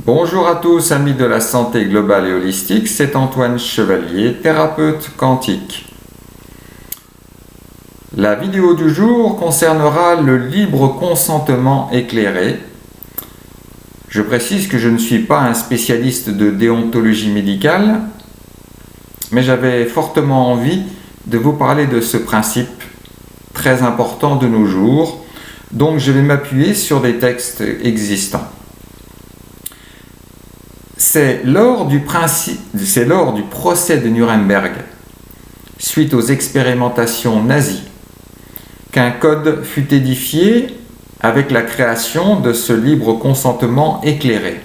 Bonjour à tous, amis de la santé globale et holistique, c'est Antoine Chevalier, thérapeute quantique. La vidéo du jour concernera le libre consentement éclairé. Je précise que je ne suis pas un spécialiste de déontologie médicale, mais j'avais fortement envie de vous parler de ce principe très important de nos jours, donc je vais m'appuyer sur des textes existants. C'est lors du procès de Nuremberg, suite aux expérimentations nazies, qu'un code fut édifié avec la création de ce libre consentement éclairé.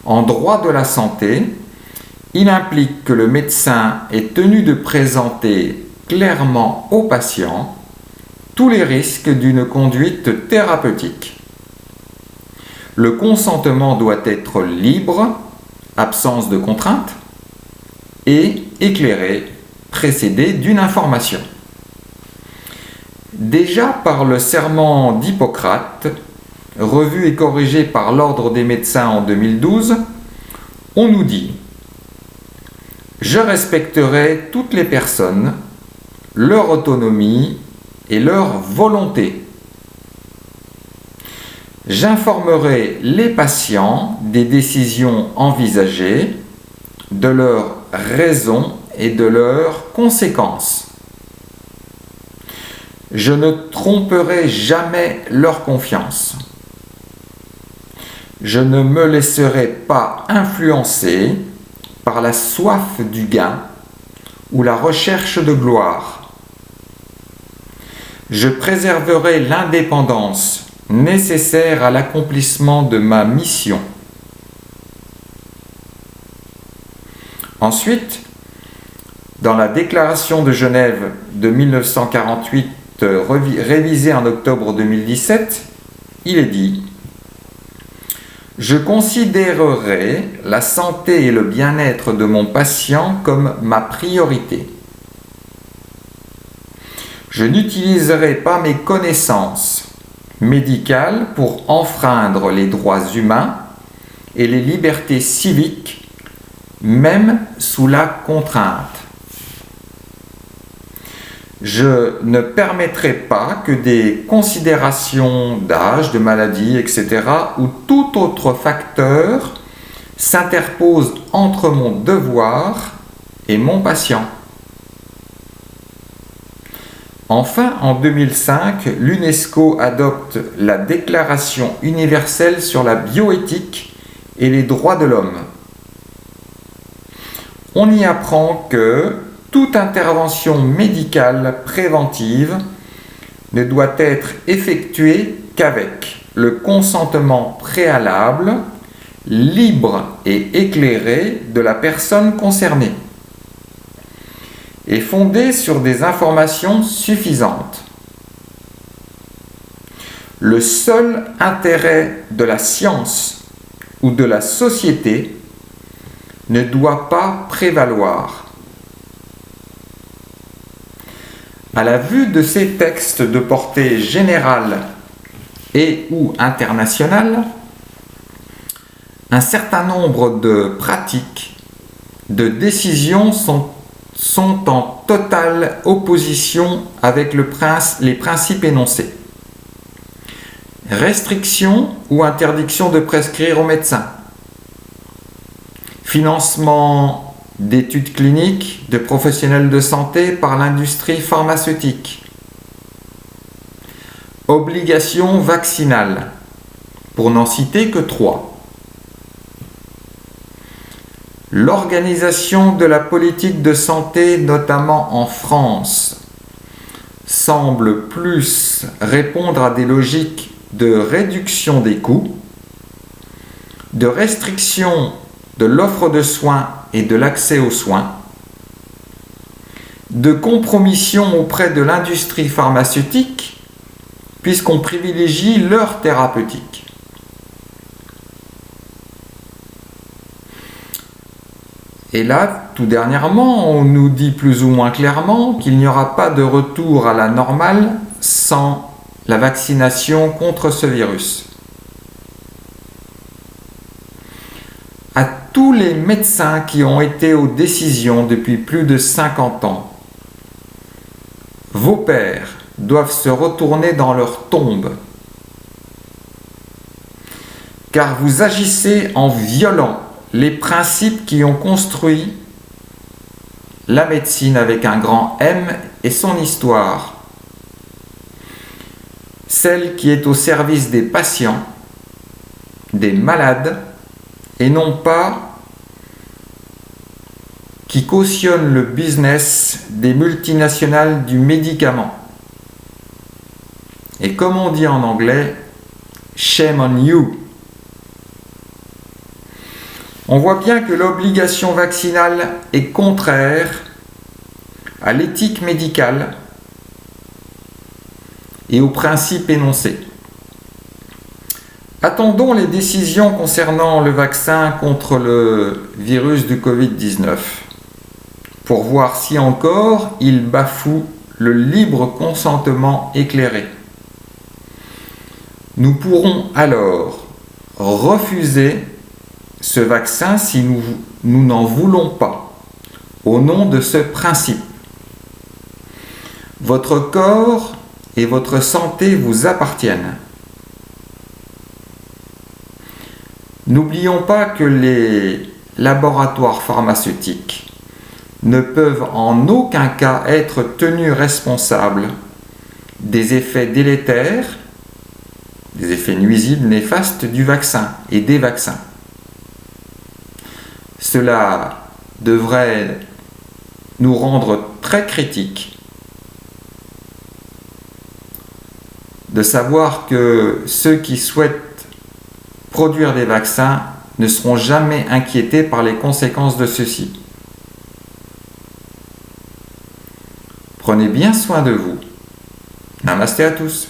En droit de la santé, il implique que le médecin est tenu de présenter clairement au patient tous les risques d'une conduite thérapeutique. Le consentement doit être libre, absence de contrainte, et éclairé, précédé d'une information. Déjà par le serment d'Hippocrate, revu et corrigé par l'Ordre des médecins en 2012, on nous dit « Je respecterai toutes les personnes, leur autonomie et leur volonté. J'informerai les patients des décisions envisagées, de leurs raisons et de leurs conséquences. Je ne tromperai jamais leur confiance. Je ne me laisserai pas influencer par la soif du gain ou la recherche de gloire. Je préserverai l'indépendance nécessaire à l'accomplissement de ma mission. » Ensuite, dans la Déclaration de Genève de 1948, révisée en octobre 2017, il est dit « Je considérerai la santé et le bien-être de mon patient comme ma priorité. Je n'utiliserai pas mes connaissances médicales pour enfreindre les droits humains et les libertés civiques, même sous la contrainte. Je ne permettrai pas que des considérations d'âge, de maladie, etc. ou tout autre facteur s'interposent entre mon devoir et mon patient. » Enfin, en 2005, l'UNESCO adopte la Déclaration universelle sur la bioéthique et les droits de l'homme. On y apprend que toute intervention médicale préventive ne doit être effectuée qu'avec le consentement préalable, libre et éclairé de la personne concernée, et fondée sur des informations suffisantes. Le seul intérêt de la science ou de la société ne doit pas prévaloir. À la vue de ces textes de portée générale et ou internationale, un certain nombre de pratiques, de décisions sont en totale opposition avec les principes énoncés. Restriction ou interdiction de prescrire aux médecins. Financement d'études cliniques de professionnels de santé par l'industrie pharmaceutique. Obligation vaccinale, pour n'en citer que 3. L'organisation de la politique de santé, notamment en France, semble plus répondre à des logiques de réduction des coûts, de restriction de l'offre de soins et de l'accès aux soins, de compromission auprès de l'industrie pharmaceutique, puisqu'on privilégie leur thérapeutique. Et là, tout dernièrement, on nous dit plus ou moins clairement qu'il n'y aura pas de retour à la normale sans la vaccination contre ce virus. les médecins qui ont été aux décisions depuis plus de 50 ans. Vos pères doivent se retourner dans leur tombe, car vous agissez en violant les principes qui ont construit la médecine avec un grand M et son histoire. Celle qui est au service des patients, des malades, et non pas qui cautionne le business des multinationales du médicament. Et comme on dit en anglais, shame on you. On voit bien que l'obligation vaccinale est contraire à l'éthique médicale et aux principes énoncés. Attendons les décisions concernant le vaccin contre le virus du Covid-19 pour voir si encore il bafoue le libre consentement éclairé. Nous pourrons alors refuser ce vaccin si nous n'en voulons pas, au nom de ce principe. Votre corps et votre santé vous appartiennent. N'oublions pas que les laboratoires pharmaceutiques ne peuvent en aucun cas être tenus responsables des effets délétères, des effets nuisibles néfastes du vaccin et des vaccins. Cela devrait nous rendre très critiques de savoir que ceux qui souhaitent produire des vaccins ne seront jamais inquiétés par les conséquences de ceux-ci. Prenez bien soin de vous. Namasté à tous.